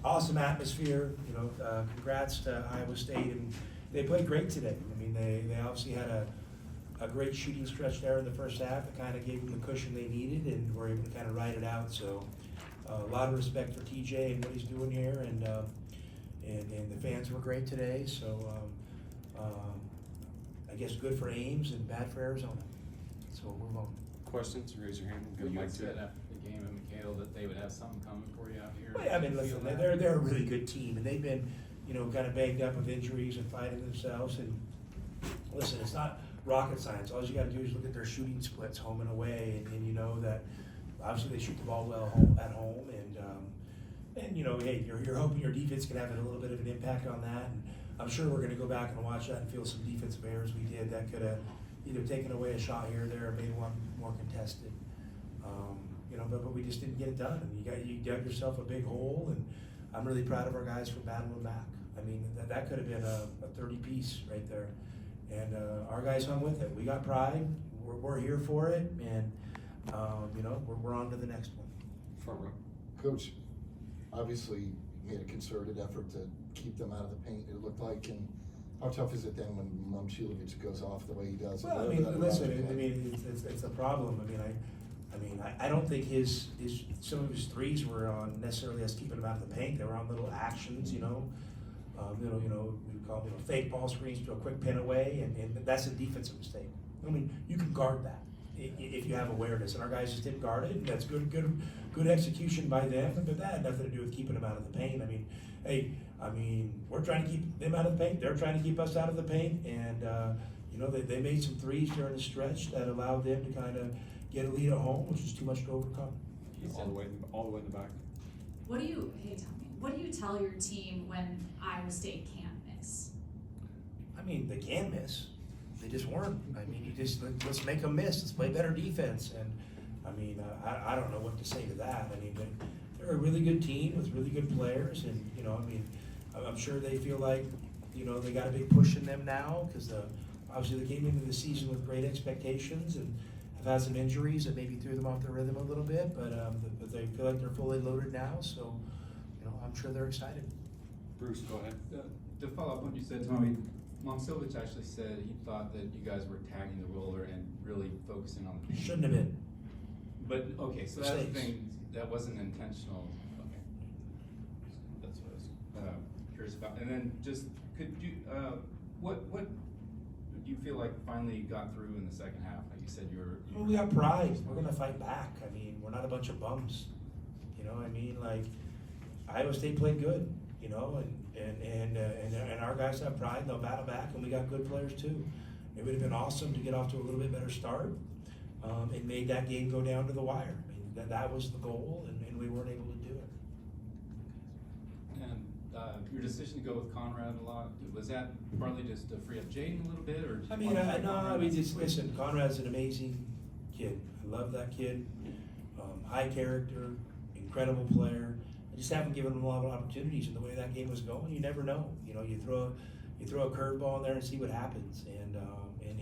awesome atmosphere. Congrats to Iowa State, and they played great today. I mean, they obviously had a great shooting stretch there in the first half that kind of gave them the cushion they needed, and were able to kind of ride it out. So a lot of respect for TJ and what he's doing here, and the fans were great today. So I guess good for Ames and bad for Arizona. So we'll move on. Questions? Raise your hand. We'll You get a had mic to said it. after the game at McHale that they would have something coming for you out here. Well, yeah, I mean, listen, they're a really good team, and they've been, kind of banged up with injuries and fighting themselves. And listen, it's not rocket science. All you got to do is look at their shooting splits home and away, and you know that obviously they shoot the ball well at home, and hey, you're hoping your defense can have a little bit of an impact on that. And I'm sure we're going to go back and watch that and feel some defensive errors we did that could have either taken away a shot here or there, or made one more contested. But we just didn't get it done, and you dug yourself a big hole. And I'm really proud of our guys for battling back. I mean, that could have been a 30-piece right there, and our guys hung with it. We got pride. We're here for it, and we're on to the next one. Front row. Coach, obviously made a concerted effort to keep them out of the paint, it looked like, and how tough is it then when Momcilovic goes off the way he does? Well, it's a problem. I don't think some of his threes were on necessarily us keeping him out of the paint. They were on little actions, we call them fake ball screens to a quick pin away, and that's a defensive mistake. I mean, you can guard that if you have awareness, and our guys just didn't guard it, and that's good execution by them. But that had nothing to do with keeping them out of the paint. We're trying to keep them out of the paint. They're trying to keep us out of the paint, and they made some threes during the stretch that allowed them to kind of get a lead at home, which is too much to overcome. All the way in the back. What do you tell your team when Iowa State can't miss? They can miss. They just weren't. Let's make them miss. Let's play better defense. And I don't know what to say to that. They're a really good team with really good players, and I'm sure they feel like they got a big push in them now because obviously they came into the season with great expectations and have had some injuries that maybe threw them off their rhythm a little bit, but they feel like they're fully loaded now. So I'm sure they're excited. Bruce, go ahead. To follow up on what you said, Tommy, Momcilovic actually said he thought that you guys were tagging the roller and really focusing on the paint. Shouldn't have been. But okay, so that's the Mistakes. thing, that wasn't intentional. Okay, that's what I was curious about. And then just could you what do you feel like finally got through in the second half? Like you said, Well, we got pride. We're gonna fight back. We're not a bunch of bums. Iowa State played good. And our guys have pride. They'll battle back, and we got good players too. It would have been awesome to get off to a little bit better start. It made that game go down to the wire. That was the goal, and we weren't able to do it. And your decision to go with Conrad a lot, was that partly just to free up Jaden a little bit, or? Listen, Conrad's an amazing kid. I love that kid. High character, incredible player. I just haven't given him a lot of opportunities in the way that game was going. You never know. You throw a curveball in there and see what happens. And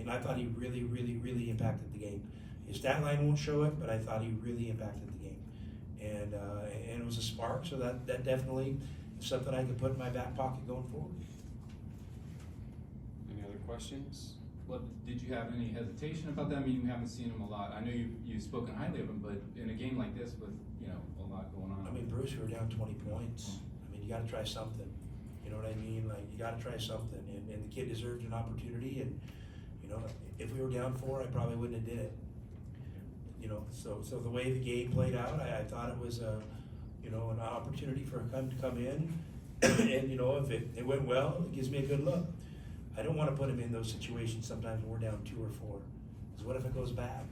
I thought he really, really, really impacted the game. His stat line won't show it, but I thought he really impacted the game. And it was a spark, so that definitely is something I can put in my back pocket going forward. Any other questions? Well, did you have any hesitation about that? You haven't seen him a lot. I know you've spoken highly of him, but in a game like this with a lot going on. Bruce, we were down 20 points. You got to try something. You know what I mean? You got to try something, and the kid deserved an opportunity. And if we were down 4, I probably wouldn't have did it. So the way the game played out, I thought it was an opportunity for him to come in, and if it went well, it gives me a good look. I don't want to put him in those situations sometimes when we're down 2 or 4, because what if it goes bad?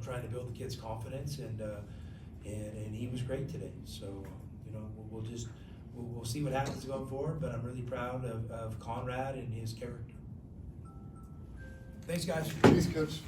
Trying to build the kid's confidence, and he was great today. So we'll see what happens going forward. But I'm really proud of Conrad and his character. Thanks, guys. Thanks, Coach.